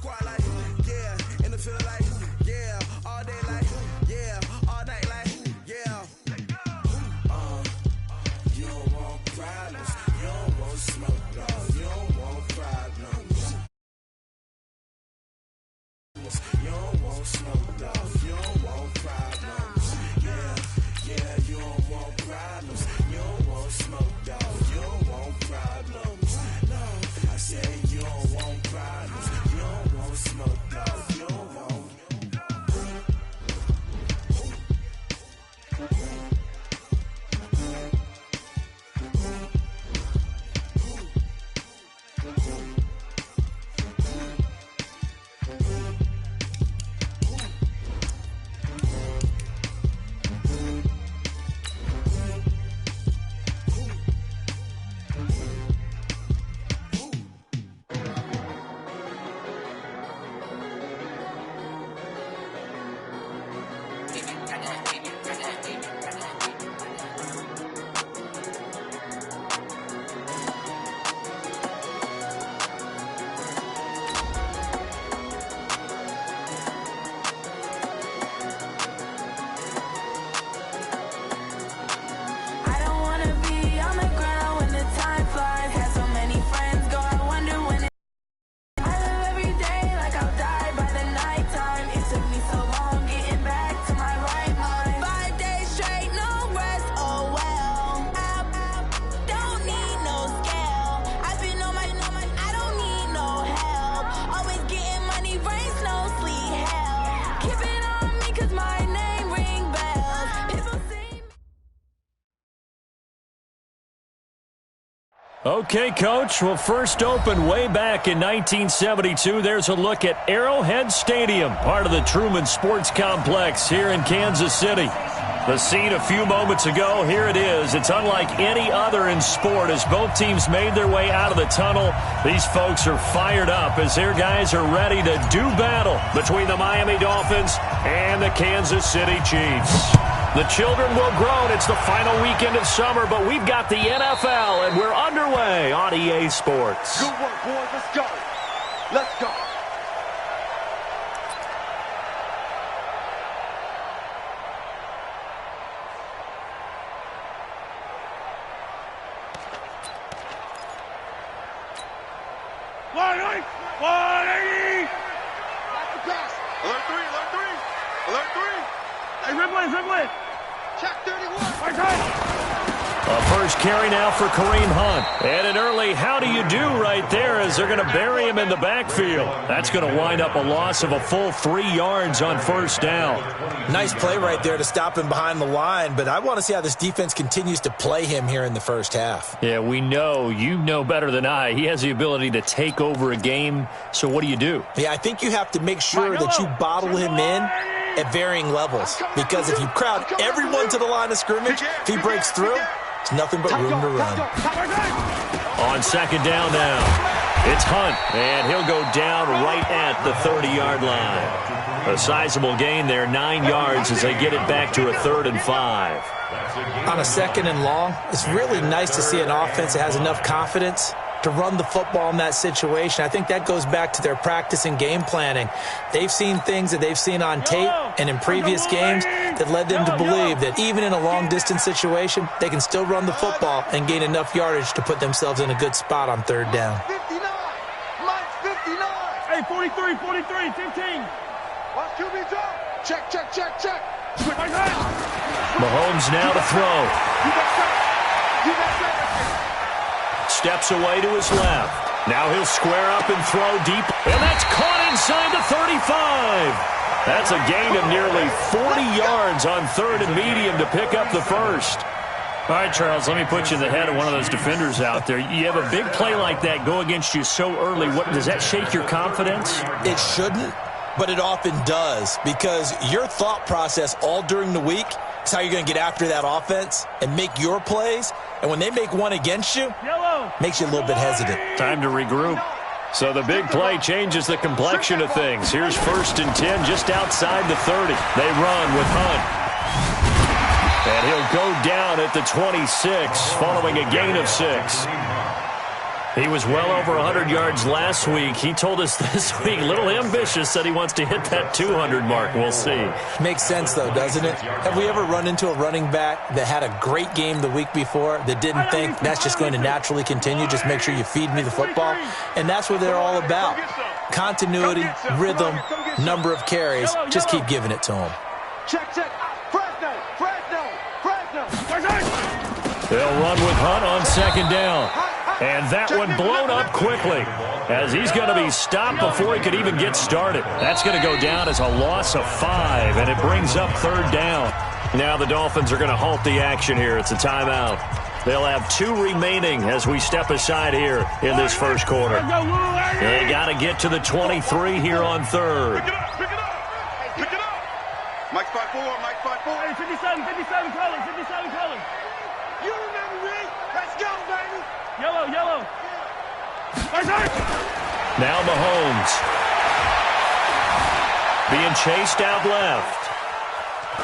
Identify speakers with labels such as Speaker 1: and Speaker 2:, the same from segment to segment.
Speaker 1: squad like, yeah. In the field like, yeah. All day like, yeah. All night like, yeah. You don't want problems. You don't want smoke, no. You don't want problems. You don't want smoke, no. You don't want problems. Yeah, yeah. You don't want problems. You don't want smoke, no. You don't want problems. No, I said you don't want problems. You don't want smoke, no. You don't want.
Speaker 2: Okay, Coach. Well, first opened way back in 1972. There's a look at Arrowhead Stadium, part of the Truman Sports Complex here in Kansas City. The scene a few moments ago, here it is. It's unlike any other in sport as both teams made their way out of the tunnel. These folks are fired up as their guys are ready to do battle between the Miami Dolphins and the Kansas City Chiefs. The children will groan. It's the final weekend of summer, but we've got the NFL, and we're underway on EA Sports.
Speaker 3: Good work, boys. Let's go. Let's go.
Speaker 2: First carry now for Kareem Hunt. And an early how do you do right there as they're going to bury him in the backfield. That's going to wind up a loss of a full 3 yards on first down.
Speaker 4: Nice play right there to stop him behind the line, but I want to see how this defense continues to play him here in the first half.
Speaker 2: Yeah, we know. You know better than I. He has the ability to take over a game, so what do you do?
Speaker 4: Yeah, I think you have to make sure that you bottle him in at varying levels, because if you crowd everyone to the line of scrimmage, if he breaks through, it's nothing but room to run.
Speaker 2: On second down now, it's Hunt, and he'll go down right at the 30-yard line. A sizable gain there, 9 yards as they get it back to a 3rd and 5.
Speaker 4: On a second and long, it's really nice to see an offense that has enough confidence to run the football in that situation. I think that goes back to their practice and game planning. They've seen things that they've seen on tape and in previous games that led them to believe that even in a long-distance situation, they can still run the football and gain enough yardage to put themselves in a good spot on 3rd down.
Speaker 3: 59. Mike's 59. Hey, 43, 43, 15. Watch QB drop. Check, check, check, check.
Speaker 2: Mahomes now to throw.
Speaker 3: You got set. You got set.
Speaker 2: Steps away to his left. Now he'll square up and throw deep. And that's caught inside the 35. That's a gain of nearly 40 yards on 3rd and medium to pick up the first. All right, Charles, let me put you in the head of one of those defenders out there. You have a big play like that go against you so early. What does that shake your confidence?
Speaker 4: It shouldn't, but it often does, because your thought process all during the week is how you're going to get after that offense and make your plays. And when they make one against you, makes you a little bit hesitant.
Speaker 2: Time to regroup. So the big play changes the complexion of things. Here's 1st and 10 just outside the 30. They run with Hunt. And he'll go down at the 26 following a gain of 6. He was well over 100 yards last week. He told us this week, a little ambitious, said he wants to hit that 200 mark. We'll see.
Speaker 4: Makes sense, though, doesn't it? Have we ever run into a running back that had a great game the week before that didn't think that's just going to naturally continue? Just make sure you feed me the football. And that's what they're all about. Continuity, rhythm, number of carries. Just keep giving it to them.
Speaker 3: Check. Fresno.
Speaker 2: They'll run with Hunt on second down. And that one blown up quickly as he's going to be stopped before he could even get started. That's going to go down as a loss of 5, and it brings up third down. Now the Dolphins are going to halt the action here. It's a timeout. They'll have 2 remaining as we step aside here in this first quarter. They got to get to the 23 here on third.
Speaker 3: Pick it up. Mike 5-4. Hey, 57 colors. You remember me? Let's go, baby. Yellow.
Speaker 2: Now Mahomes. Being chased out left.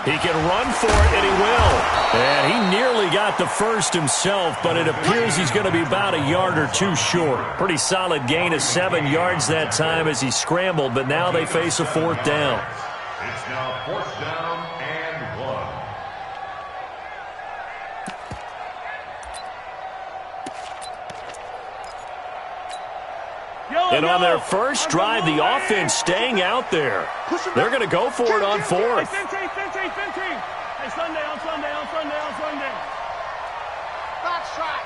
Speaker 2: He can run for it, and he will. And he nearly got the first himself, but it appears he's going to be about a yard or 2 short. Pretty solid gain of 7 yards that time as he scrambled, but now they face a 4th down.
Speaker 5: It's now 4th down and 1.
Speaker 2: And on their first drive, the offense staying out there. They're going to go for it on 4th.
Speaker 3: Hey, Sunday. Box track.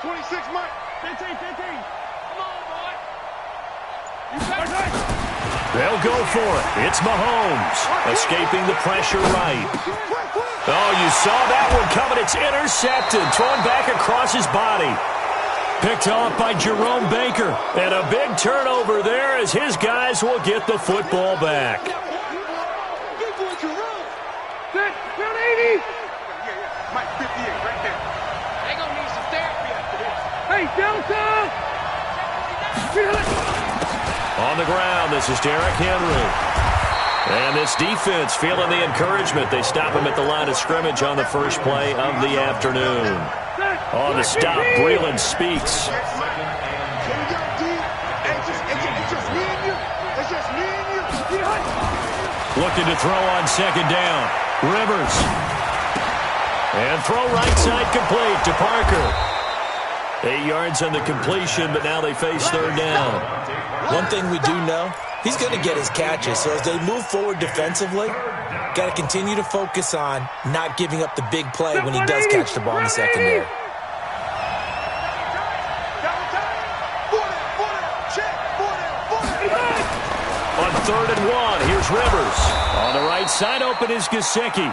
Speaker 3: 26 Mike. 15. Come on, boy.
Speaker 2: They'll go for it. It's Mahomes escaping the pressure right. Oh, you saw that one coming. It's intercepted. Thrown back across his body. Picked off by Jerome Baker. And a big turnover there as his guys will get the football back.
Speaker 3: Good boy, Jerome. Good. 80. Mike 58 right there. They gonna need some therapy after this. Hey, Delta!
Speaker 2: On the ground, this is Derrick Henry. And this defense feeling the encouragement. They stop him at the line of scrimmage on the first play of the afternoon. On the stop, Breeland speaks. Looking to throw on second down. Rivers. And throw right side complete to Parker. 8 yards on the completion, but now they face third down.
Speaker 4: One thing we do know, he's going to get his catches. So as they move forward defensively, got to continue to focus on not giving up the big play when he does catch the ball in the secondary.
Speaker 2: On 3rd and 1, here's Rivers. On the right side, open is Gesicki.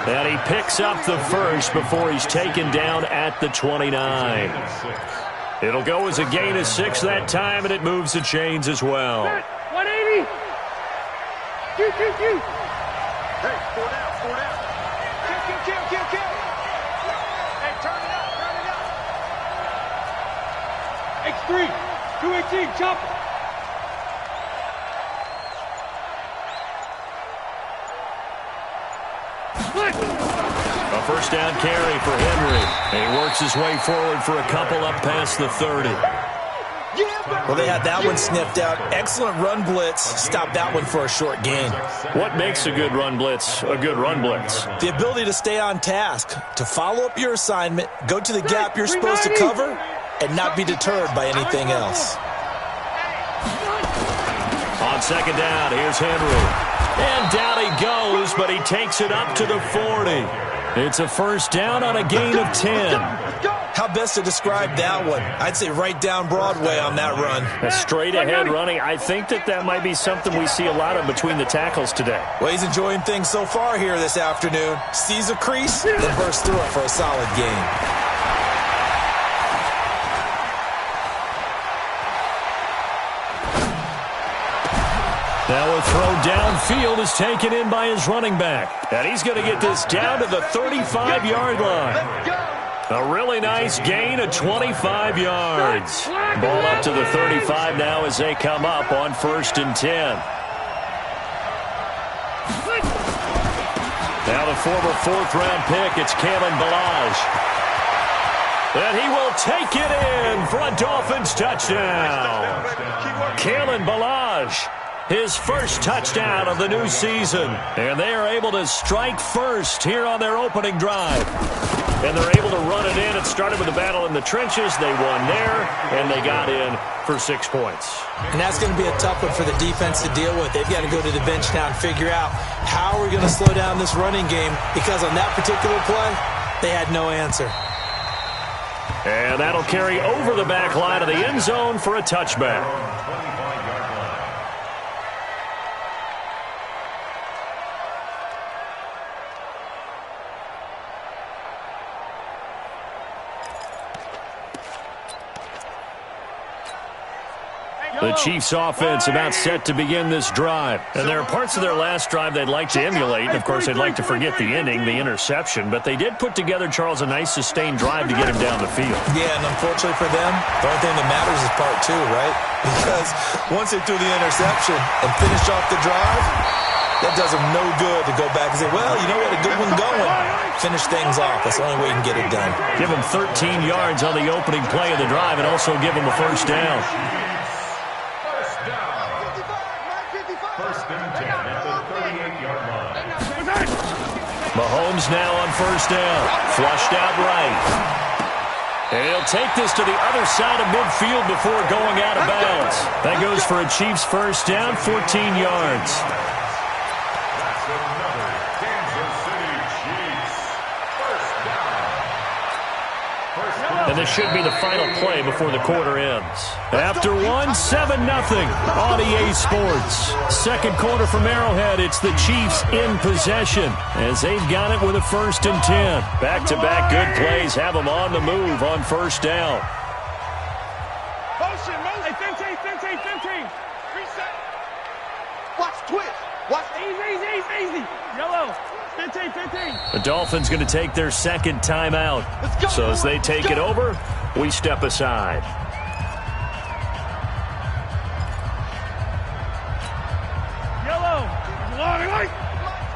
Speaker 2: And he picks up the first before he's taken down at the 29. It'll go as a gain of 6 that time, and it moves the chains as well.
Speaker 3: 180. Q. Hey, 4 down. Kill. Hey, turn it up. X3, 218, chopper.
Speaker 2: A first down carry for Henry. And he works his way forward for a couple up past the 30.
Speaker 4: Well, they had that one sniffed out. Excellent run blitz. Stop that one for a short gain.
Speaker 2: What makes a good run blitz a good run blitz?
Speaker 4: The ability to stay on task, to follow up your assignment, go to the gap you're supposed to cover, and not be deterred by anything else.
Speaker 2: On second down, here's Henry. And down he goes, but he takes it up to the 40. It's a first down on a gain of 10.
Speaker 4: How best to describe that one? I'd say right down Broadway on that run.
Speaker 2: A straight-ahead running. I think that might be something we see a lot of between the tackles today.
Speaker 4: Well, he's enjoying things so far here this afternoon. Sees a crease, then bursts through it for a solid gain.
Speaker 2: Now a throw downfield is taken in by his running back. And he's going to get this down to the 35-yard line. A really nice gain of 25 yards. Ball up to the 35 now as they come up on 1st and 10. Now the former 4th-round pick, it's Kalen Ballage. And he will take it in for a Dolphins touchdown. Kalen Ballage, his first touchdown of the new season. And they are able to strike first here on their opening drive. And they're able to run it in. It started with a battle in the trenches. They won there, and they got in for 6 points.
Speaker 4: And that's going to be a tough one for the defense to deal with. They've got to go to the bench now and figure out how are we going to slow down this running game, because on that particular play, they had no answer.
Speaker 2: And that'll carry over the back line of the end zone for a touchback. The Chiefs offense about set to begin this drive. And there are parts of their last drive they'd like to emulate. And of course, they'd like to forget the ending, the interception. But they did put together, Charles, a nice sustained drive to get him down the field.
Speaker 4: Yeah, and unfortunately for them, the only thing that matters is part 2, right? Because once they threw the interception and finished off the drive, that does them no good to go back and say, well, you know what, a good one going. Finish things off. That's the only way you can get it done.
Speaker 2: Give them 13 yards on the opening play of the drive and also give them a first down. Mahomes now on first down. Flushed out right. And he'll take this to the other side of midfield before going out of bounds. That goes for a Chiefs first down, 14 yards.
Speaker 5: That's another Kansas City Chiefs first down.
Speaker 2: And this should be the final play before the quarter ends. After 1, 7-0 on EA Sports. Second quarter from Arrowhead, it's the Chiefs in possession as they've got it with a 1st and 10. Back-to-back good plays have them on the move on first down.
Speaker 3: Motion, motion. Hey, 15. Reset. Watch twist. Watch easy. Yellow. 15.
Speaker 2: The Dolphins going to take their second timeout. So as they take it over, we step aside.
Speaker 3: Yellow. Long and light.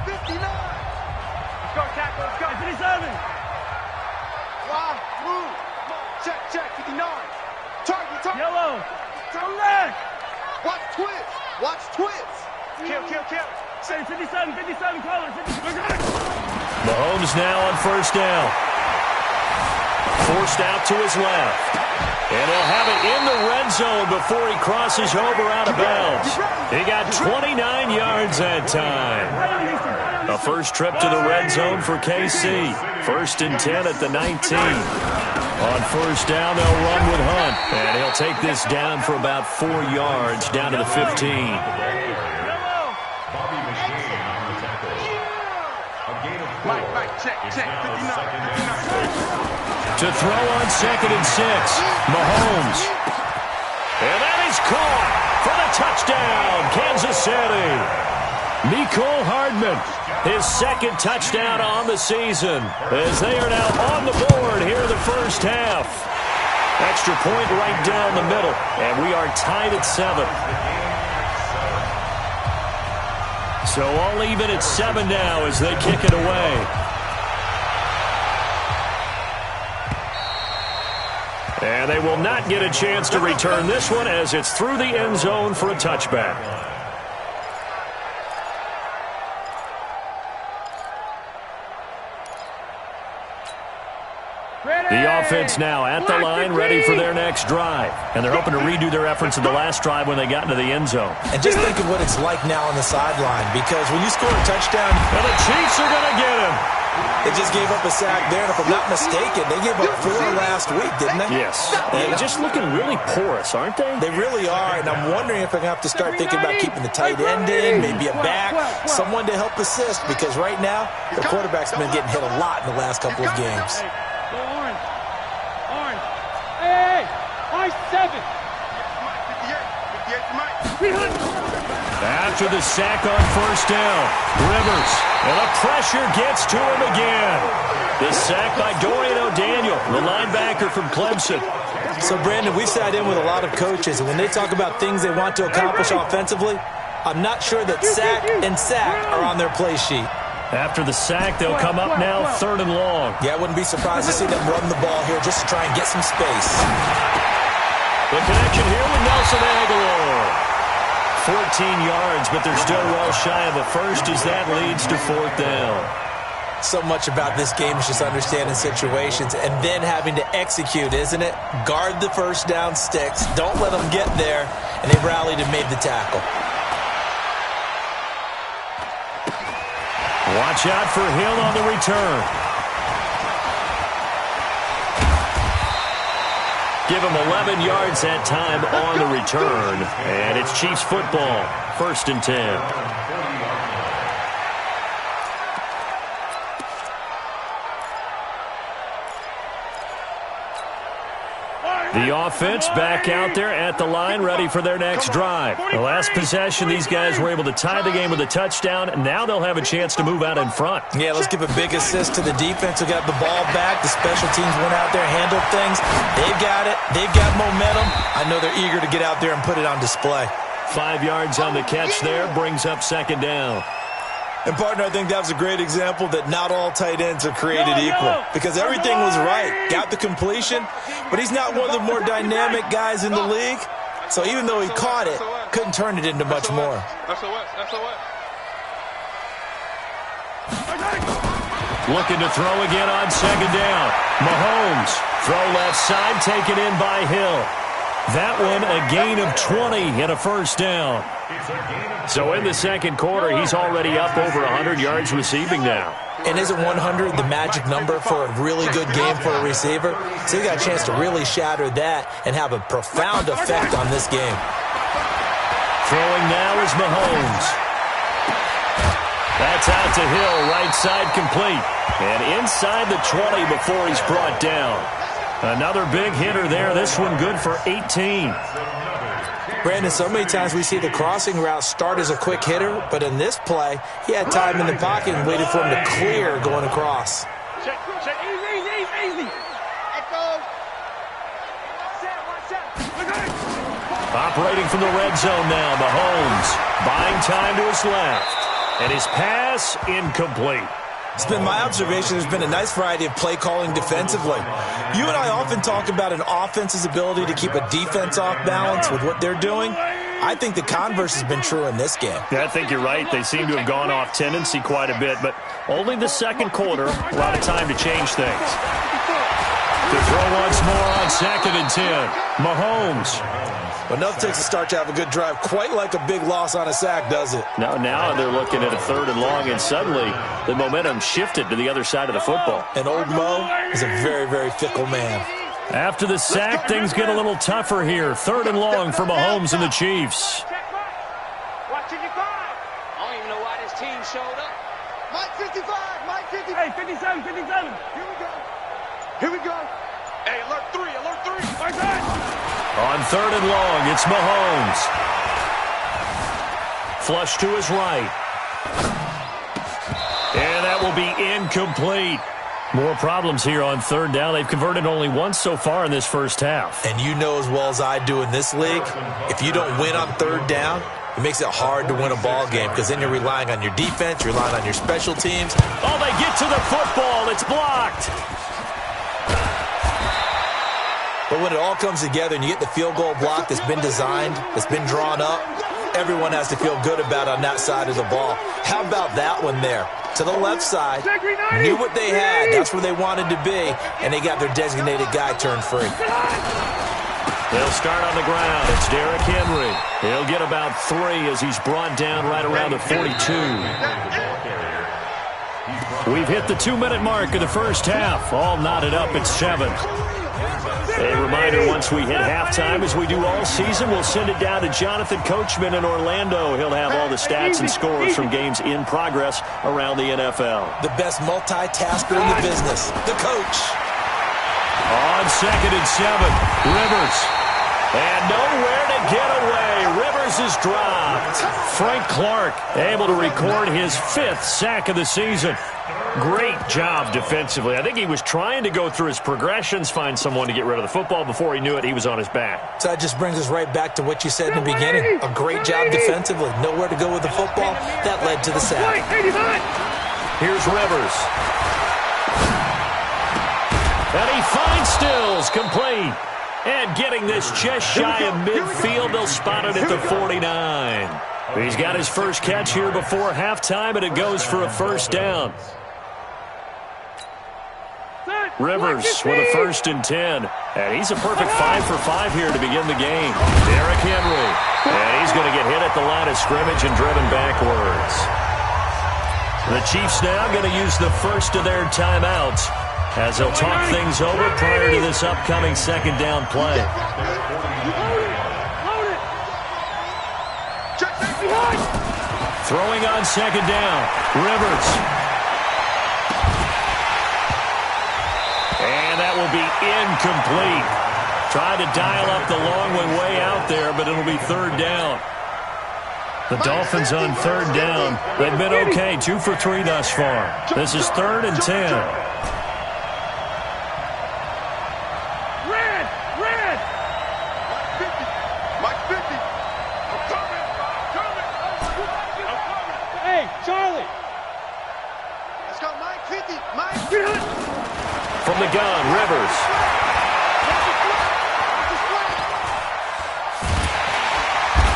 Speaker 3: 59. Let's go, tackle. Let's go. 57. Wow. Move. Check. 59. Target. Yellow. To the left. Watch twist. Kill. 57, colors.
Speaker 2: Mahomes now on first down. Forced out to his left. And he'll have it in the red zone before he crosses over out of bounds. He got 29 yards that time. A first trip to the red zone for KC. 1st and 10 at the 19. On first down, they'll run with Hunt. And he'll take this down for about 4 yards down to the 15.
Speaker 3: Check. 59.
Speaker 2: To throw on 2nd and 6, Mahomes. And that is caught for the touchdown, Kansas City. Mecole Hardman, his 2nd touchdown on the season, as they are now on the board here in the first half. Extra point right down the middle, and we are tied at 7. So all even at 7 now as they kick it away. And they will not get a chance to return this one as it's through the end zone for a touchback. The offense now at the line, ready for their next drive. And they're hoping to redo their efforts in the last drive when they got into the end zone.
Speaker 4: And just think of what it's like now on the sideline, because when you score a touchdown,
Speaker 2: and the Chiefs are going to get him.
Speaker 4: They just gave up a sack there, and if I'm not mistaken, they gave up 4 last week, didn't they?
Speaker 2: Yes. They're just looking really porous, aren't they?
Speaker 4: They really are, and I'm wondering if they're going to have to start thinking about keeping the tight end in, maybe a back, someone to help assist, because right now, the quarterback's been getting hit a lot in the last couple of games.
Speaker 3: Orange. Hey, I 7. 58.
Speaker 2: After the sack on first down, Rivers, and the pressure gets to him again. The sack by Dorian O'Daniel, the linebacker from Clemson.
Speaker 4: So, Brandon, we've sat in with a lot of coaches, and when they talk about things they want to accomplish offensively, I'm not sure that sack and sack are on their play sheet.
Speaker 2: After the sack, they'll come up now 3rd and long.
Speaker 4: Yeah, I wouldn't be surprised to see them run the ball here just to try and get some space.
Speaker 2: The connection here with Nelson Aguilar. 14 yards, but they're still well shy of a first as that leads to 4th down.
Speaker 4: So much about this game is just understanding situations and then having to execute, isn't it? Guard the first down sticks. Don't let them get there. And they rallied and made the tackle.
Speaker 2: Watch out for Hill on the return. Give him 11 yards that time on the return. And it's Chiefs football. 1st and 10. The offense back out there at the line, ready for their next drive. The last possession, these guys were able to tie the game with a touchdown. Now they'll have a chance to move out in front.
Speaker 4: Yeah, let's give a big assist to the defense who got the ball back. The special teams went out there, handled things. They've got it. They've got momentum. I know they're eager to get out there and put it on display.
Speaker 2: 5 yards on the catch there, brings up 2nd down.
Speaker 4: And, partner, I think that was a great example that not all tight ends are created equal because everything was right. Got the completion, but he's not one of the more dynamic guys in the league. So even though he caught it, couldn't turn it into much more.
Speaker 2: Looking to throw again on 2nd down. Mahomes, throw left side, taken in by Hill. That one a gain of 20 and a 1st down. So in the 2nd quarter, he's already up over 100 yards receiving now.
Speaker 4: And isn't 100 the magic number for a really good game for a receiver? So he got a chance to really shatter that and have a profound effect on this game.
Speaker 2: Throwing now is Mahomes. That's out to Hill, right side complete. And inside the 20 before he's brought down. Another big hitter there. This one good for 18.
Speaker 4: Brandon, so many times we see the crossing route start as a quick hitter, but in this play, he had time in the pocket and waited for him to clear going across.
Speaker 3: Check. Easy.
Speaker 2: Operating from the red zone now, Mahomes. Buying time to his left. And his pass incomplete.
Speaker 4: It's been my observation there's been a nice variety of play calling defensively. You and I often talk about an offense's ability to keep a defense off balance with what they're doing. I think the converse has been true in this game.
Speaker 2: Yeah, I think you're right. They seem to have gone off tendency quite a bit, but only the 2nd quarter, a lot of time to change things. To throw once more on 2nd and 10. Mahomes.
Speaker 4: But nothing takes a start to have a good drive, quite like a big loss on a sack, does it?
Speaker 2: Now they're looking at a 3rd and long, and suddenly the momentum shifted to the other side of the football.
Speaker 4: And old Mo is a very, very fickle man.
Speaker 2: After the sack, things get a little tougher here. 3rd and long for Mahomes and the Chiefs.
Speaker 3: Watching your five. I don't even know why this team showed up. Mike 55. Hey, 57. Here we go. Hey, alert 3. Right side.
Speaker 2: On 3rd and long, it's Mahomes. Flush to his right. And that will be incomplete. More problems here on 3rd down. They've converted only once so far in this first half.
Speaker 4: And you know as well as I do in this league, if you don't win on 3rd down, it makes it hard to win a ball game because then you're relying on your defense, you're relying on your special teams.
Speaker 2: Oh, they get to the football. It's blocked.
Speaker 4: But when it all comes together and you get the field goal block that's been designed, that's been drawn up, everyone has to feel good about on that side of the ball. How about that one there? To the left side, knew what they had, that's where they wanted to be, and they got their designated guy turned free.
Speaker 2: They'll start on the ground. It's Derrick Henry. He'll get about 3 as he's brought down right around the 42. We've hit the 2-minute mark of the first half. All knotted up at 7. A reminder, once we hit halftime, as we do all season, we'll send it down to Jonathan Coachman in Orlando. He'll have all the stats and scores from games in progress around the NFL.
Speaker 4: The best multitasker in the business, the coach.
Speaker 2: On 2nd and 7, Rivers. And nowhere to get away. Rivers is dropped. Frank Clark able to record his 5th sack of the season. Great job defensively. I think he was trying to go through his progressions, find someone to get rid of the football. Before he knew it, he was on his back.
Speaker 4: So that just brings us right back to what you said in the beginning. A great job defensively. Nowhere to go with the football. That led to the sack.
Speaker 2: Here's Rivers. And he finds Stills, complete. And getting this just shy of midfield, they'll spot it at the 49. He's got his first catch here before halftime, and it goes for a first down. Rivers with a 1st and 10. And he's a perfect 5 for 5 here to begin the game. Derrick Henry. And he's going to get hit at the line of scrimmage and driven backwards. The Chiefs now going to use the first of their timeouts as they'll talk things over prior to this upcoming second down play. Throwing on second down. Rivers. And that will be incomplete. Tried to dial up the long way out there, but it'll be third down. The Dolphins on third down. They've been okay, 2 for 3 thus far. This is 3rd and 10.
Speaker 3: Red! Mike 50. I'm coming. Hey, Charlie. Let's go, Mike 50. Mike.
Speaker 2: From the gun, Rivers.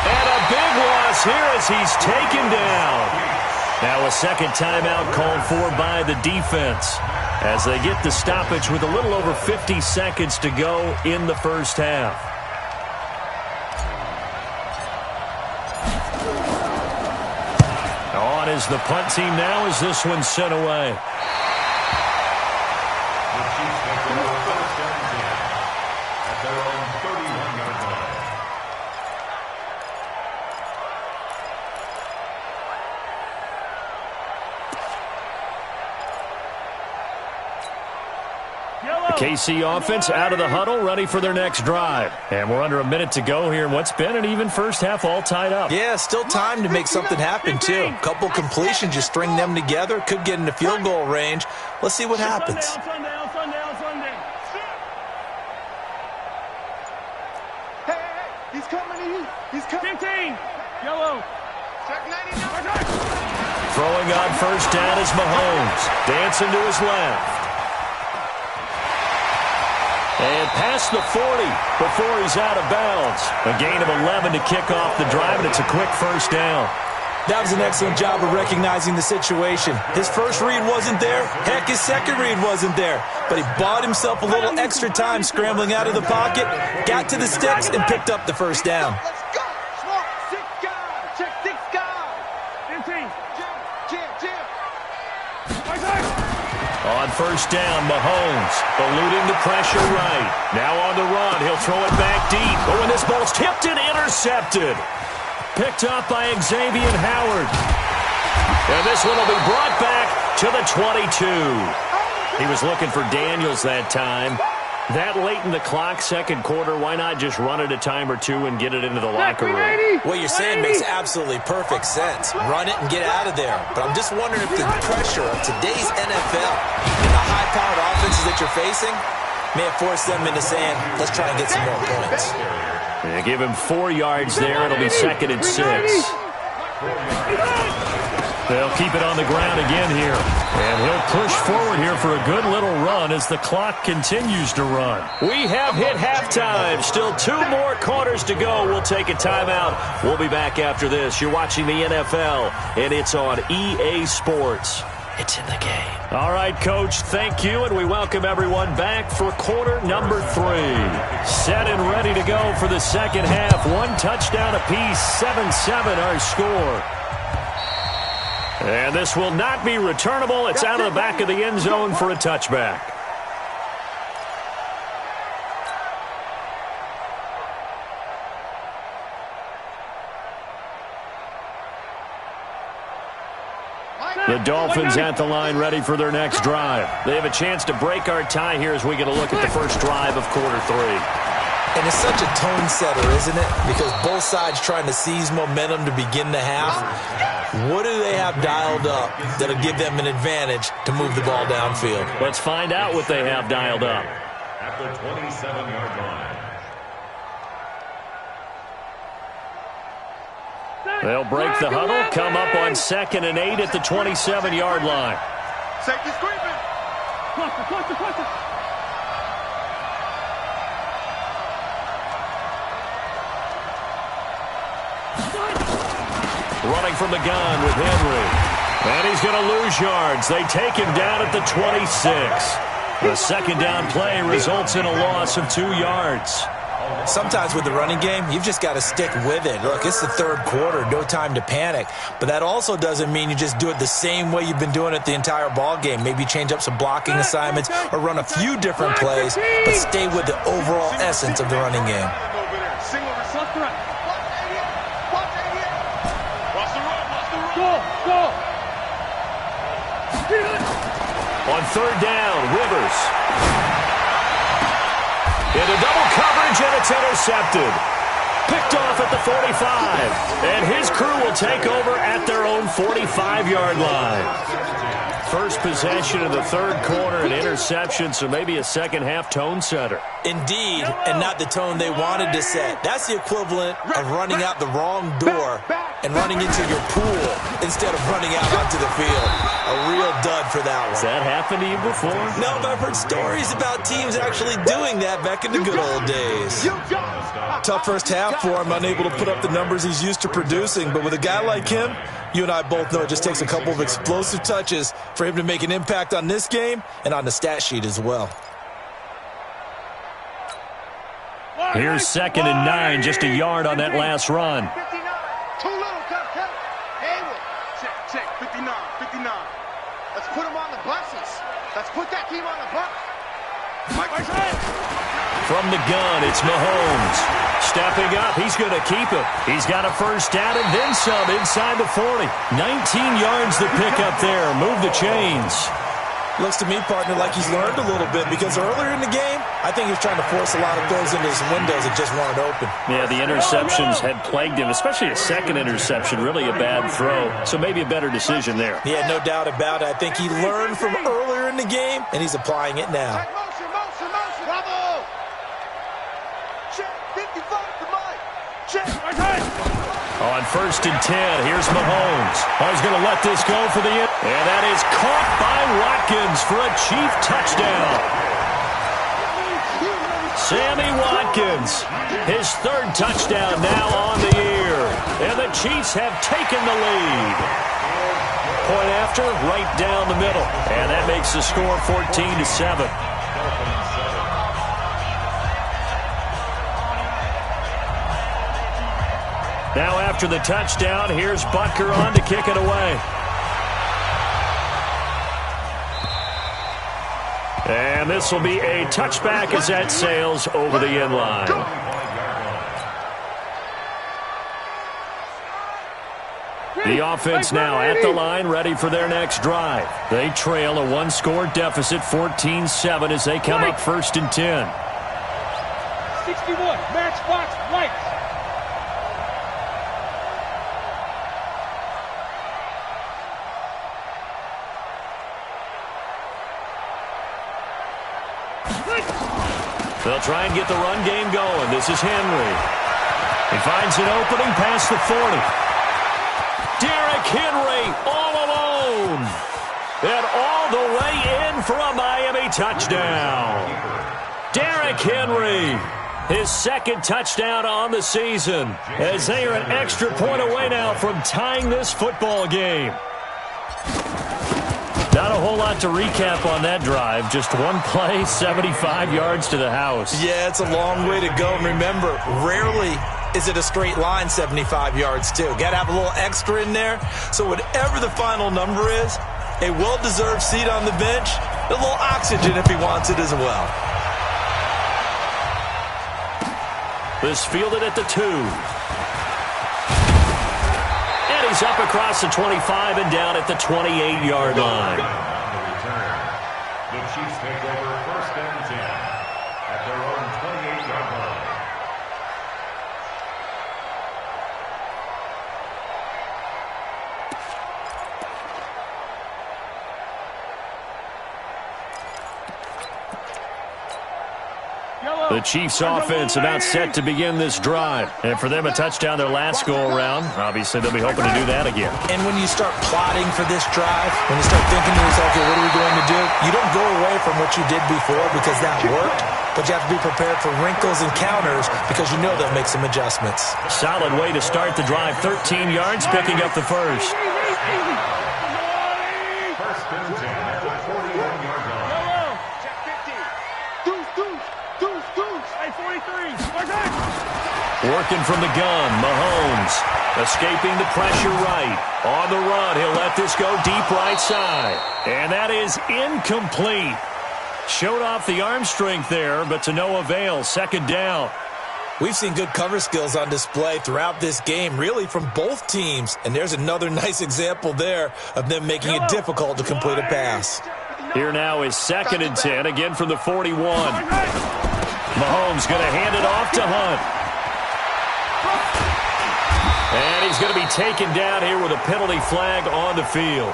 Speaker 2: And a big loss here as he's taken down. Now a second timeout called for by the defense as they get the stoppage with a little over 50 seconds to go in the first half. On is the punt team now as this one's sent away. KC offense out of the huddle, ready for their next drive. And we're under a minute to go here in what's been an even first half, all tied up.
Speaker 4: Yeah, still time to make something happen, too. Couple completions, just string them together. Could get into field goal range. Let's see what happens.
Speaker 3: Sunday. Hey, he's coming to you. He's coming. 15. Yellow. Check 99.
Speaker 2: Throwing on first down is Mahomes. Dancing to his left. And past the 40 before he's out of bounds. A gain of 11 to kick off the drive, and it's a quick first down.
Speaker 4: That was an excellent job of recognizing the situation. His first read wasn't there. Heck, his second read wasn't there. But he bought himself a little extra time scrambling out of the pocket, got to the sticks, and picked up the first down.
Speaker 3: Let's go. Smart. 6 guys. Check 6 guys. 15. Jim.
Speaker 2: On first down, Mahomes eluding the pressure right. Now on the run, he'll throw it back deep. Oh, and this ball's tipped and intercepted. Picked up by Xavier Howard. And this one will be brought back to the 22. He was looking for Daniels that time. That late in the clock, second quarter, why not just run it a time or two and get it into the locker room?
Speaker 4: What you're saying makes absolutely perfect sense. Run it and get out of there. But I'm just wondering if the pressure of today's NFL and the high-powered offenses that you're facing may have forced them into saying, let's try and get some more points.
Speaker 2: They give him 4 yards there. It'll be 2nd and 6. They'll keep it on the ground again here. And he'll push forward here for a good little run as the clock continues to run. We have hit halftime. Still 2 more quarters to go. We'll take a timeout. We'll be back after this. You're watching the NFL, and it's on EA Sports. It's in the game. All right, Coach, thank you, and we welcome everyone back for quarter number 3. Set and ready to go for the second half. 1 touchdown apiece, 7-7 our score. And this will not be returnable. It's out of the back of the end zone for a touchback. The Dolphins at the line ready for their next drive. They have a chance to break our tie here as we get a look at the first drive of quarter 3.
Speaker 4: And it's such a tone setter, isn't it? Because both sides trying to seize momentum to begin the half. What do they have dialed up that'll give them an advantage to move the ball downfield?
Speaker 2: Let's find out what they have dialed up.
Speaker 5: At the 27-yard line.
Speaker 2: They'll break the huddle, come up on 2nd and 8 at the 27-yard line.
Speaker 3: Safety's creeping. Cluster.
Speaker 2: Running from the gun with Henry. And he's going to lose yards. They take him down at the 26. The second down play results in a loss of 2 yards.
Speaker 4: Sometimes with the running game, you've just got to stick with it. Look, it's the third quarter, no time to panic. But that also doesn't mean you just do it the same way you've been doing it the entire ball game. Maybe change up some blocking assignments or run a few different plays, but stay with the overall essence of the running game.
Speaker 2: On third down, Rivers. Into double coverage, and it's intercepted. Picked off at the 45. And his crew will take over at their own 45-yard line. First possession of the third quarter, an interception, so maybe a second-half tone setter.
Speaker 4: Indeed, and not the tone they wanted to set. That's the equivalent of running out the wrong door and running into your pool instead of running out onto the field. A real dud for that one.
Speaker 2: Has that happened to you before?
Speaker 4: No, but I've heard stories about teams actually doing that back in the good old days. Tough first half for him, unable to put up the numbers he's used to producing. But with a guy like him, you and I both know it just takes a couple of explosive touches for him to make an impact on this game and on the stat sheet as well.
Speaker 2: Here's 2nd and 9, just a yard on that last run.
Speaker 3: 59. Too little, cut. Hayward. Check. 59. Let's put him on the buses. Let's put that team on the bus.
Speaker 2: From the gun, it's Mahomes. Stepping up, he's going to keep it. He's got a first down and then some inside the 40. 19 yards to pick up there. Move the chains.
Speaker 4: Looks to me, partner, like he's learned a little bit because earlier in the game, I think he was trying to force a lot of throws into his windows that just weren't open.
Speaker 2: Yeah, the interceptions had plagued him, especially a second interception, really a bad throw. So maybe a better decision there.
Speaker 4: Yeah, no doubt about it. I think he learned from earlier in the game, and he's applying it now.
Speaker 3: Motion. Bravo. Check. 55 to Mike. Check.
Speaker 2: On 1st and 10, here's Mahomes. He's going to let this go for the end. And that is caught by Watkins for a Chief touchdown. Sammy Watkins, his 3rd touchdown now on the year. And the Chiefs have taken the lead. Point after, right down the middle. And that makes the score 14-7. Now after the touchdown, here's Butker on to kick it away. And this will be a touchback as that sails over the end line. The offense now at the line, ready for their next drive. They trail a 1-score deficit, 14-7, as they come up 1st and 10.
Speaker 3: 61, matchbox, right.
Speaker 2: They'll try and get the run game going. This is Henry. He finds an opening past the 40. Derrick Henry all alone. And all the way in for a Miami touchdown. Derrick Henry, his 2nd touchdown on the season, as they are an extra point away now from tying this football game. Not a whole lot to recap on that drive. Just one play, 75 yards to the house.
Speaker 4: Yeah, it's a long way to go. And remember, rarely is it a straight line 75 yards, too. Got to have a little extra in there. So whatever the final number is, a well-deserved seat on the bench, a little oxygen if he wants it as well.
Speaker 2: This fielded at the 2. He's up across the 25 and down at the 28-yard line.
Speaker 5: The Chiefs take over 1st and 10 at their own 28-yard line.
Speaker 2: The Chiefs offense about set to begin this drive. And for them, a touchdown their last go-around. Obviously, they'll be hoping to do that again.
Speaker 4: And when you start plotting for this drive, when you start thinking to yourself, okay, what are we going to do? You don't go away from what you did before because that worked, but you have to be prepared for wrinkles and counters because you know they'll make some adjustments.
Speaker 2: Solid way to start the drive. 13 yards, picking up the first.
Speaker 5: First and 10 at the 41-yard line.
Speaker 2: Working from the gun, Mahomes escaping the pressure right. On the run, he'll let this go deep right side. And that is incomplete. Showed off the arm strength there, but to no avail. Second down.
Speaker 4: We've seen good cover skills on display throughout this game, really from both teams. And there's another nice example there of them making it difficult to complete a pass.
Speaker 2: Here now is second and 10, again from the 41. Mahomes going to hand it off to Hunt. And he's going to be taken down here with a penalty flag on the field.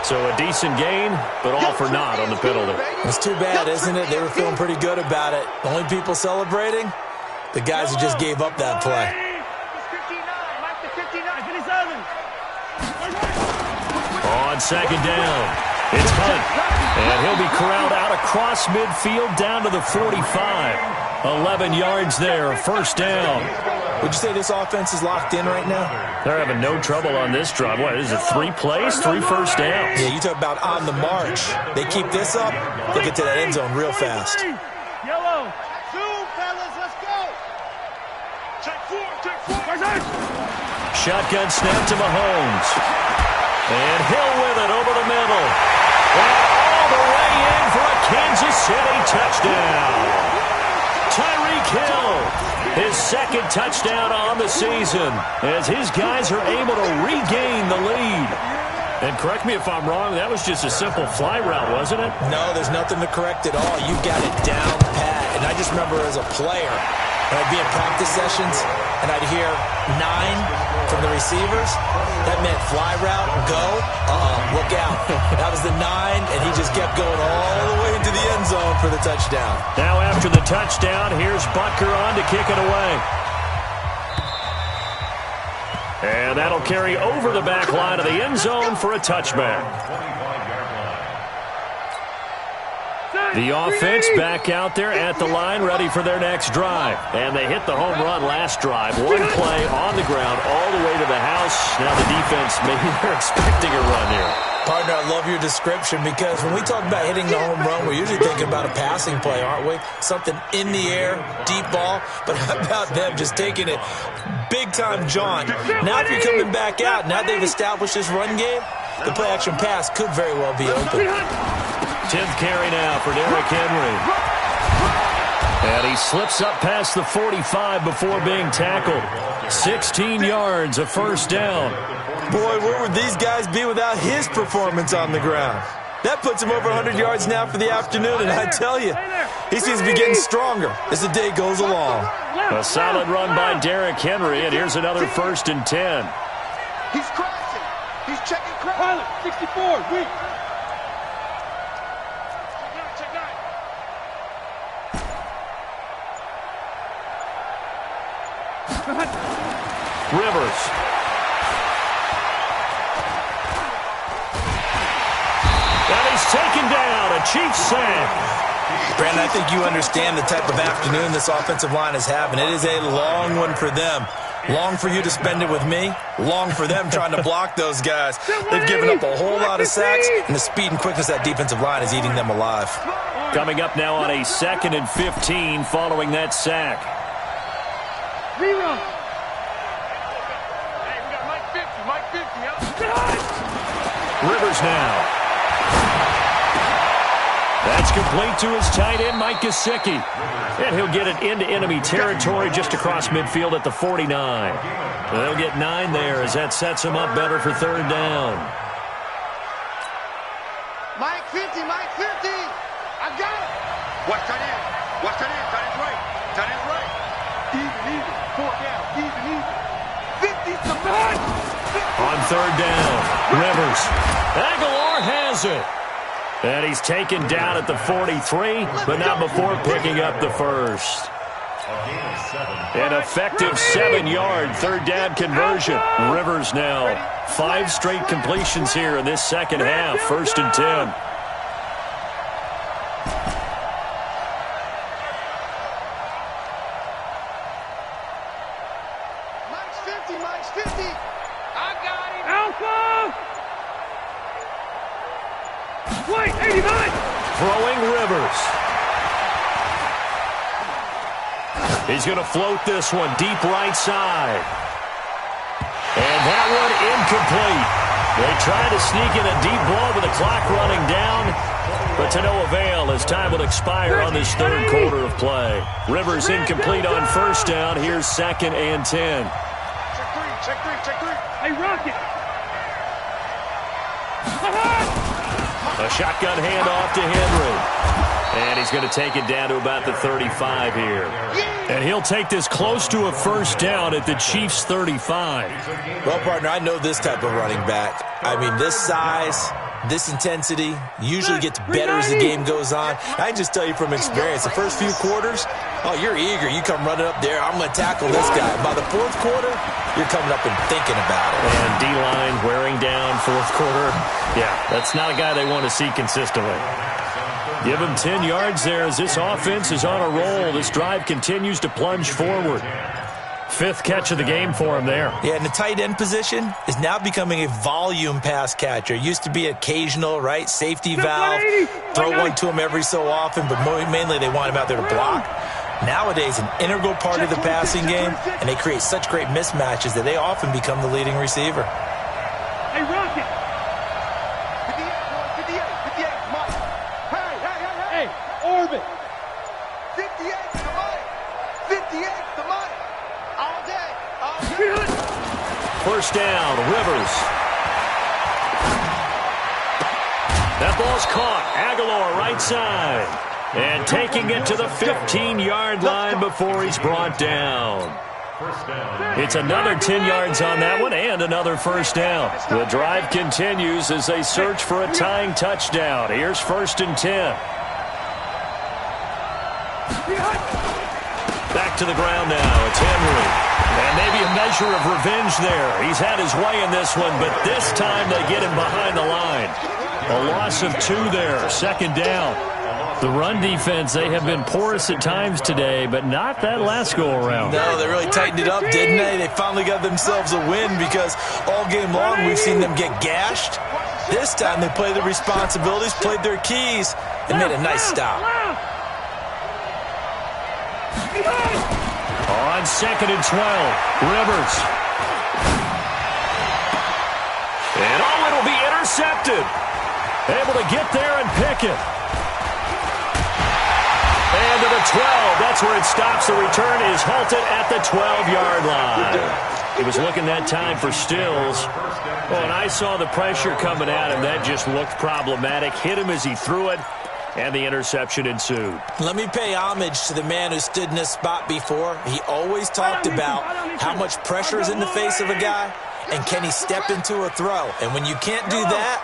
Speaker 2: So a decent gain, but all for naught on the penalty.
Speaker 4: It's too bad, isn't it? They were feeling pretty good about it. The only people celebrating, the guys who just gave up that play.
Speaker 2: On second down, it's Hunt. And he'll be corralled out across midfield down to the 45. 11 yards there, first down.
Speaker 4: Would you say this offense is locked in right now?
Speaker 2: They're having no trouble on this drive. What, is it 3 plays, 3 first downs?
Speaker 4: Yeah, you talk about on the march. They keep this up, they'll get to that end zone real fast.
Speaker 3: Yellow. Zoom, fellas, let's go. Check 4.
Speaker 2: Shotgun snap to Mahomes. And Hill with it over the middle. And all the way in for a Kansas City touchdown. Tyreek Hill, his second touchdown on the season, as his guys are able to regain the lead. And correct me if I'm wrong, that was just a simple fly route, wasn't it?
Speaker 4: No, there's nothing to correct at all. You got it down pat. And I just remember as a player, when I'd be in practice sessions, and I'd hear 9 from the receivers, that meant fly route, go, look out. That was the 9, and he just kept going all the way into the end zone for the touchdown.
Speaker 2: Now after the touchdown, here's Butker on to kick it away. And that'll carry over the back line of the end zone for a touchback. The offense back out there at the line, ready for their next drive. And they hit the home run last drive. One play on the ground all the way to the house. Now the defense, maybe they're expecting a run here.
Speaker 4: Partner, I love your description because when we talk about hitting the home run, we're usually thinking about a passing play, aren't we? Something in the air, deep ball. But how about them just taking it big-time jaunt? Now if you're coming back out, now they've established this run game, the play-action pass could very well be open.
Speaker 2: 10th carry now for Derrick Henry. And he slips up past the 45 before being tackled. 16 yards, a first down.
Speaker 4: Boy, where would these guys be without his performance on the ground? That puts him over 100 yards now for the afternoon, and I tell you, he seems to be getting stronger as the day goes along.
Speaker 2: A solid run by Derrick Henry, and here's another first and 10.
Speaker 3: He's crashing. He's checking crash. 64, weak.
Speaker 2: Rivers. And he's taken down, a Chiefs sack.
Speaker 4: Brandon, I think you understand the type of afternoon this offensive line is having. It is a long one for them. Long for you to spend it with me. Long for them trying to block those guys. They've given up a whole lot of sacks, and the speed and quickness of that defensive line is eating them alive.
Speaker 2: Coming up now on a 2nd and 15 following that sack.
Speaker 3: Rerun. Hey, we got Mike 50 out.
Speaker 2: Rivers now. That's complete to his tight end, Mike Gesicki. And he'll get it into enemy territory just across midfield at the 49. They'll get 9 there as that sets him up better for third down.
Speaker 3: Mike 50, Mike 50. I got it. Watch tight end. Watch tight end. Tight end's right. Tight end's right. Even. 4 down. Even. 50's the man.
Speaker 2: On third down, Rivers. Aguilar has it. And he's taken down at the 43, but not before picking up the first. An effective 7-yard third down conversion. Rivers now 5 straight completions here in this second half. 1st and 10.
Speaker 3: Mike's 50. I got him.
Speaker 6: Alpha! Wait, 89!
Speaker 2: Throwing Rivers. He's going to float this one deep right side. And that one incomplete. They tried to sneak in a deep ball with the clock running down, but to no avail as time will expire on this third quarter of play. Rivers incomplete on 1st down. Here's 2nd and 10.
Speaker 3: Check three.
Speaker 6: Hey, Rocket!
Speaker 2: A shotgun handoff to Henry. And he's going to take it down to about the 35 here. And he'll take this close to a 1st down at the Chiefs' 35.
Speaker 4: Well, partner, I know this type of running back. I mean, this size, this intensity usually gets better as the game goes on. I can just tell you from experience, the first few quarters, you're eager. You come running up there, I'm going to tackle this guy. By the 4th quarter, you're coming up and thinking about it.
Speaker 2: And D-line wearing down 4th quarter. Yeah, that's not a guy they want to see consistently. Give him 10 yards there as this offense is on a roll. This drive continues to plunge forward. 5th catch of the game for him there.
Speaker 4: Yeah, and the tight end position is now becoming a volume pass catcher. It used to be occasional, right? Safety valve. Throw one to him every so often, but mainly they want him out there to block. Nowadays, an integral part of the passing game, and they create such great mismatches that they often become the leading receiver.
Speaker 6: Hey, Rocket!
Speaker 3: 58, Mike. Hey.
Speaker 6: Orbit!
Speaker 3: 58 the money. 58 the money. All day.
Speaker 2: 1st down, Rivers. That ball's caught. Aguilar right side. And taking it to the 15-yard line before he's brought down. It's another 10 yards on that one and another 1st down. The drive continues as they search for a tying touchdown. Here's 1st and 10. Back to the ground now. It's Henry. And maybe a measure of revenge there. He's had his way in this one, but this time they get him behind the line. A loss of 2 there. 2nd down. The run defense, they have been porous at times today, but not that last go-around.
Speaker 4: No, they really tightened it up, didn't they? They finally got themselves a win because all game long we've seen them get gashed. This time they played their responsibilities, played their keys, and made a nice stop.
Speaker 2: On 2nd and 12, Rivers. And it'll be intercepted. Able to get there and pick it. And to the 12, that's where it stops. The return is halted at the 12-yard line. He was looking that time for Stills. Well, and I saw the pressure coming at him. That just looked problematic. Hit him as he threw it, and the interception ensued.
Speaker 4: Let me pay homage to the man who stood in this spot before. He always talked about how much pressure is in the face of a guy, and can he step into a throw. And when you can't do that,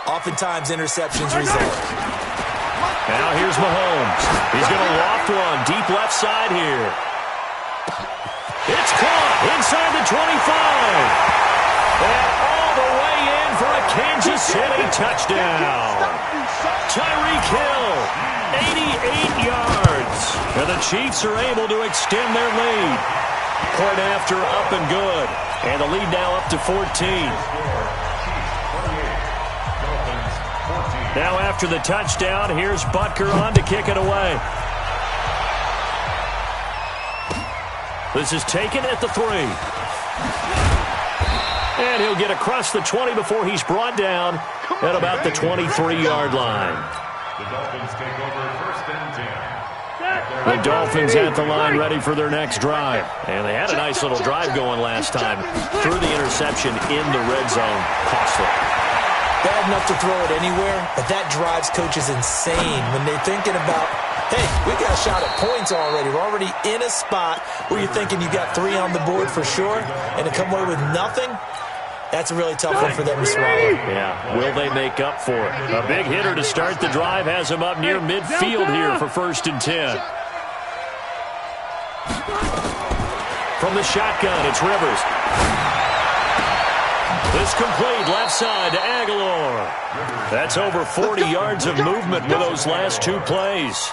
Speaker 4: oftentimes interceptions result.
Speaker 2: Now here's Mahomes. He's going to loft one deep left side here. It's caught inside the 25. And all the way in for a Kansas City touchdown. Tyreek Hill, 88 yards. And the Chiefs are able to extend their lead. Point after up and good. And the lead now up to 14. Now after the touchdown, here's Butker on to kick it away. This is taken at the 3. And he'll get across the 20 before he's brought down at about the 23-yard line.
Speaker 5: The Dolphins take over 1st and 10.
Speaker 2: The Dolphins at the line ready for their next drive. And they had a nice little drive going last time. Threw the interception in the red zone. Costly.
Speaker 4: Bad enough to throw it anywhere, but that drives coaches insane when they're thinking about, hey, we got a shot at points already. We're already in a spot where you're thinking you got 3 on the board for sure, and to come away with nothing, That's a really tough one for them to swallow.
Speaker 2: Yeah, will they make up for it? A big hitter to start the drive has him up near midfield here for 1st and 10. From the shotgun, it's Rivers. This complete left side to Aguilar. That's over 40 yards of movement with those last 2 plays.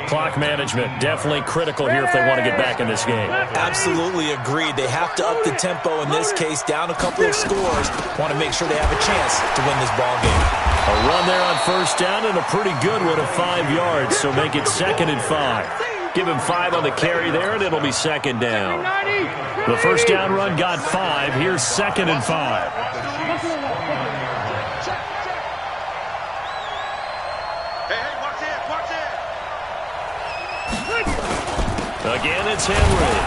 Speaker 2: Clock management definitely critical here if they want to get back in this game.
Speaker 4: Absolutely agreed. They have to up the tempo in this case, down a couple of scores. Want to make sure they have a chance to win this ball game.
Speaker 2: A run there on 1st down and a pretty good one of 5 yards, so make it 2nd and 5. Give him 5 on the carry there, and it'll be 2nd down. The 1st down run got 5. Here's 2nd and 5. Again, it's Henry.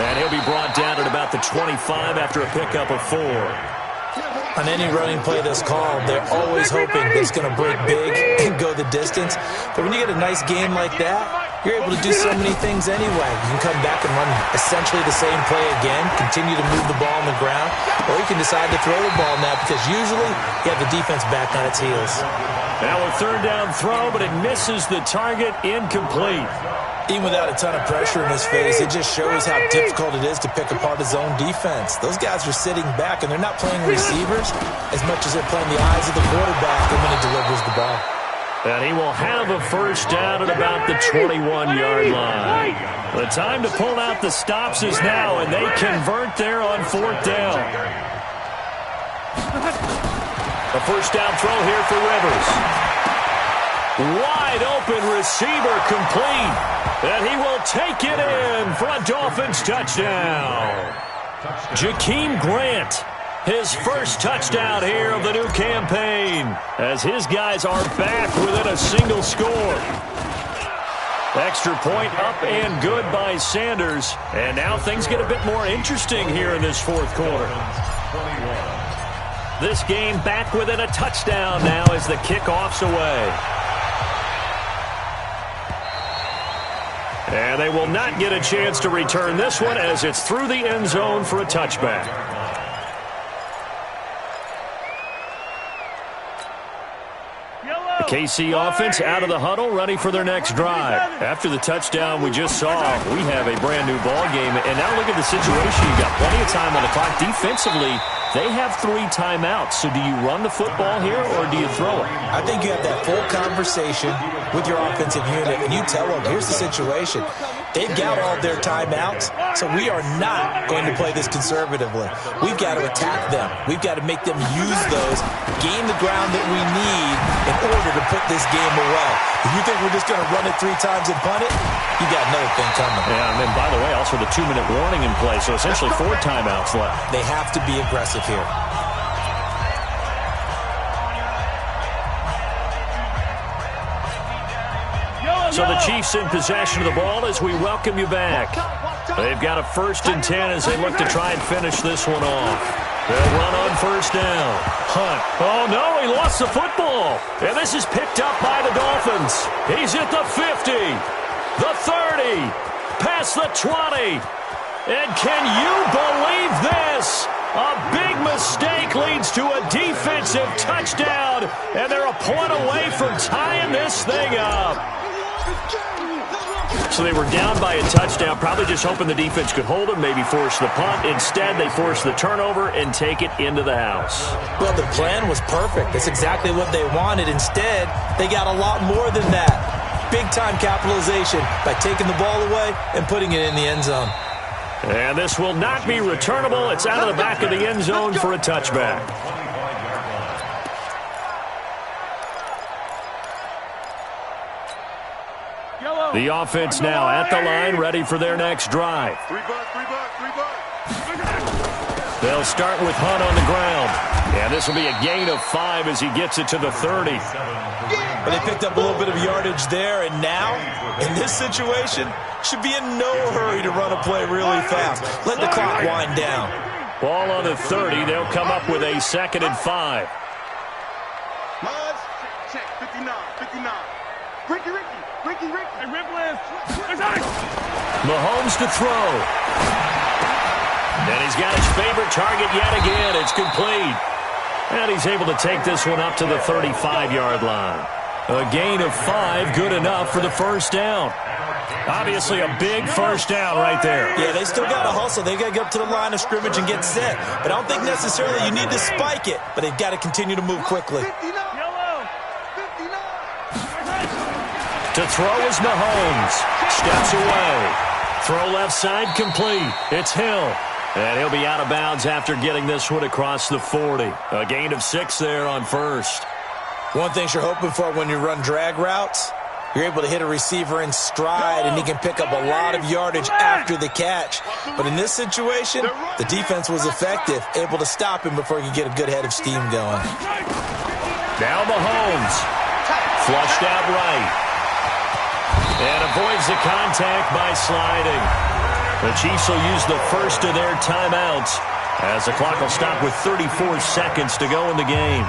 Speaker 2: And he'll be brought down at about the 25 after a pickup of 4.
Speaker 4: On any running play that's called, they're always hoping that it's going to break big and go the distance. But when you get a nice game like that, you're able to do so many things anyway. You can come back and run essentially the same play again, continue to move the ball on the ground, or you can decide to throw the ball now because usually you have the defense back on its heels.
Speaker 2: Now a 3rd down throw, but it misses the target, incomplete.
Speaker 4: Even without a ton of pressure in his face, it just shows how difficult it is to pick apart his own defense. Those guys are sitting back, and they're not playing receivers as much as they're playing the eyes of the quarterback when he delivers the ball.
Speaker 2: And he will have a 1st down at about the 21-yard line. The time to pull out the stops is now, and they convert there on 4th down. A 1st down throw here for Rivers. Wide open receiver complete. And he will take it in for a Dolphins touchdown. Jakeem Grant, his 1st touchdown here of the new campaign, as his guys are back within a single score. Extra point up and good by Sanders. And now things get a bit more interesting here in this 4th quarter. This game back within a touchdown now as the kickoff's away. And they will not get a chance to return this one as it's through the end zone for a touchback. The KC offense out of the huddle, ready for their next drive. After the touchdown we just saw, we have a brand new ball game. And now look at the situation. You've got plenty of time on the clock. Defensively, they have 3 timeouts. So do you run the football here or do you throw it?
Speaker 4: I think you have that full conversation with your offensive unit, and you tell them, here's the situation. They've got all their timeouts, so we are not going to play this conservatively. We've got to attack them. We've got to make them use those, gain the ground that we need in order to put this game away. If you think we're just going to run it 3 times and punt it, you got another thing coming.
Speaker 2: Yeah, and then, by the way, also the 2-minute warning in play, so essentially 4 timeouts left.
Speaker 4: They have to be aggressive here.
Speaker 2: So the Chiefs in possession of the ball as we welcome you back. They've got a 1st and 10 as they look to try and finish this one off. They'll run on 1st down. Hunt. Oh, no, he lost the football. And this is picked up by the Dolphins. He's at the 50, the 30, past the 20. And can you believe this? A big mistake leads to a defensive touchdown, and they're a point away from tying this thing up. So they were down by a touchdown, probably just hoping the defense could hold them, maybe force the punt. Instead, they force the turnover and take it into the house.
Speaker 4: Well, the plan was perfect. That's exactly what they wanted. Instead, they got a lot more than that. Big-time capitalization by taking the ball away and putting it in the end zone.
Speaker 2: And this will not be returnable. It's out of the back of the end zone for a touchback. The offense now at the line, ready for their next drive. They'll start with Hunt on the ground. And this will be a gain of 5 as he gets it to the 30.
Speaker 4: But they picked up a little bit of yardage there, and now, in this situation, should be in no hurry to run a play really fast. Let the clock wind down.
Speaker 2: Ball on the 30. They'll come up with a 2nd and 5.
Speaker 3: Check, 59, 59. Ricky. Hey,
Speaker 2: Mahomes to throw. And he's got his favorite target yet again. It's complete. And he's able to take this one up to the 35-yard line. A gain of 5, good enough for the first down. Obviously a big first down right there.
Speaker 4: Yeah, they still got to hustle. They got to get up to the line of scrimmage and get set. But I don't think necessarily you need to spike it. But they've got to continue to move quickly.
Speaker 2: To throw is Mahomes. Steps away. Throw left side complete. It's Hill. And he'll be out of bounds after getting this one across the 40. A gain of 6 there on first.
Speaker 4: One thing you're hoping for when you run drag routes, you're able to hit a receiver in stride, and he can pick up a lot of yardage after the catch. But in this situation, the defense was effective, able to stop him before he could get a good head of steam going.
Speaker 2: Now Mahomes. Flushed out right. And avoids the contact by sliding. The Chiefs will use the first of their timeouts as the clock will stop with 34 seconds to go in the game.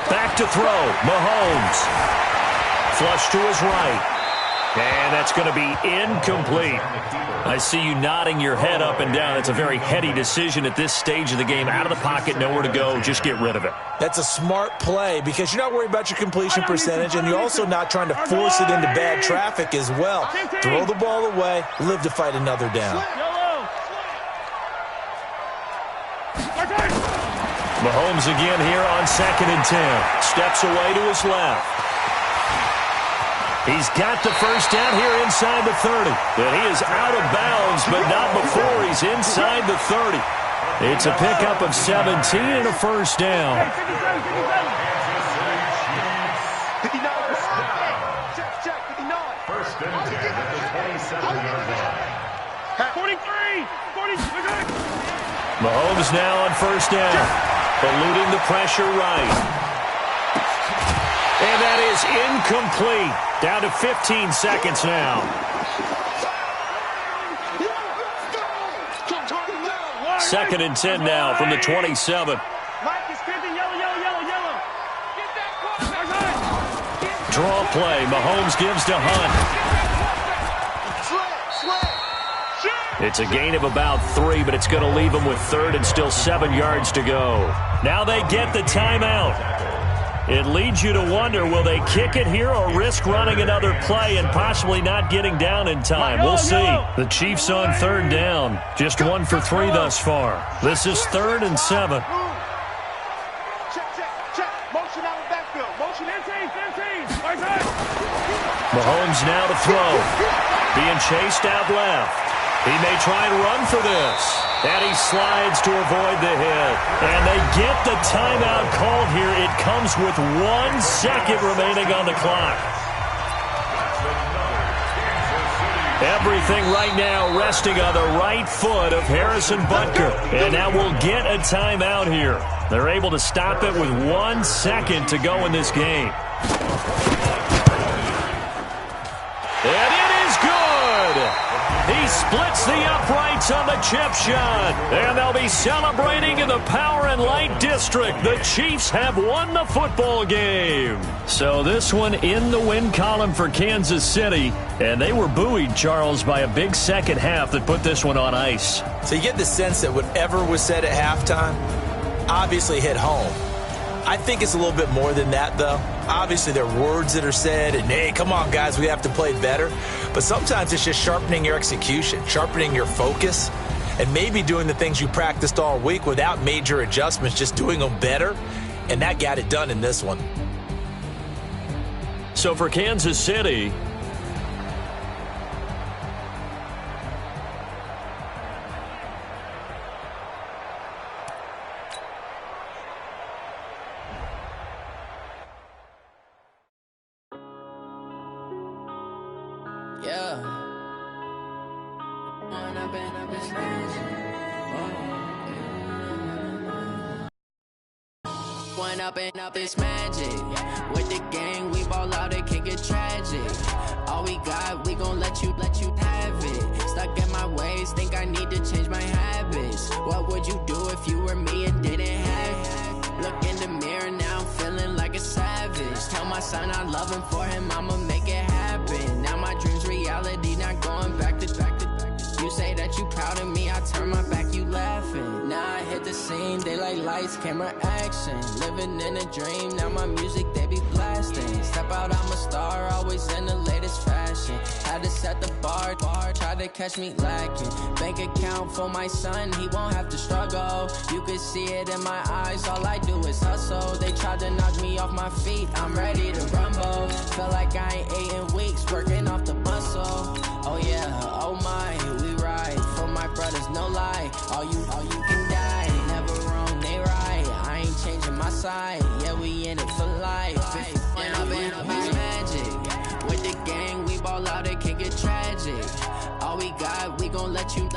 Speaker 2: Back to throw. Mahomes. Flush to his right. And that's going to be incomplete. I see you nodding your head up and down. It's a very heady decision at this stage of the game. Out of the pocket, nowhere to go. Just get rid of it.
Speaker 4: That's a smart play because you're not worried about your completion percentage, and you're also not trying to force it into bad traffic as well. Throw the ball away, live to fight another down.
Speaker 2: Mahomes again here on 2nd and 10. Steps away to his left. He's got the first down here inside the 30. And he is out of bounds, but not before he's inside the 30. It's a pickup of 17 and a first down.
Speaker 3: 59. Check, 59.
Speaker 5: First and 10 at the 27-yard line.
Speaker 6: 43.
Speaker 2: Mahomes now on first down. Eluding the pressure right. And that is incomplete. Down to 15 seconds now. Second and 10 now from the 27. Draw play. Mahomes gives to Hunt. It's a gain of about 3, but it's going to leave him with 3rd and still 7 yards to go. Now they get the timeout. It leads you to wonder, will they kick it here or risk running another play and possibly not getting down in time? We'll see. The Chiefs on 3rd down. Just 1 for 3 thus far. This is 3rd and 7.
Speaker 3: Check. Motion out of the backfield. Motion 15.
Speaker 2: Mahomes now to throw. Being chased out left. He may try and run for this. And he slides to avoid the hit. And they get the timeout called here. It comes with 1 second remaining on the clock. Everything right now resting on the right foot of Harrison Butker. And now we'll get a timeout here. They're able to stop it with 1 second to go in this game. And it is good. He splits the uprights on the chip shot. And they'll be celebrating in the Power and Light District. The Chiefs have won the football game. So this one in the win column for Kansas City. And they were buoyed, Charles, by a big second half that put this one on ice.
Speaker 4: So you get the sense that whatever was said at halftime obviously hit home. I think it's a little bit more than that, though. Obviously, there are words that are said, and, hey, come on, guys, we have to play better. But sometimes it's just sharpening your execution, sharpening your focus, and maybe doing the things you practiced all week without major adjustments, just doing them better, and that got it done in this one.
Speaker 2: So for Kansas City,
Speaker 7: up this magic. With the gang, we ball out, it can get tragic. All we got, we gon' let you have it. Stuck in my ways, think I need to change my habits. What would you do if you were me and didn't have it? Look in the mirror now, I'm feeling like a savage. Tell my son I love him, for him I'ma make it happen. Now my dream's reality, not going back to. You say that you proud of me, I turn my back, you laughing. Now I hit the scene, they like lights, camera, action. Living in a dream, now my music, they be blasting. Step out, I'm a star, always in the latest fashion. Had to set the bar, try to catch me lacking. Bank account for my son, he won't have to struggle. You can see it in my eyes, all I do is hustle. They tried to knock me off my feet, I'm ready to rumble. Feel like I ain't ate in weeks, working off the muscle. Oh yeah, oh my, we ride for my brothers, no lie. All you can die, never wrong, they right. I ain't changing my side, yeah, we in it for life. When up in it's magic. With the gang, we ball out, it can get tragic. All we got, we gon' let you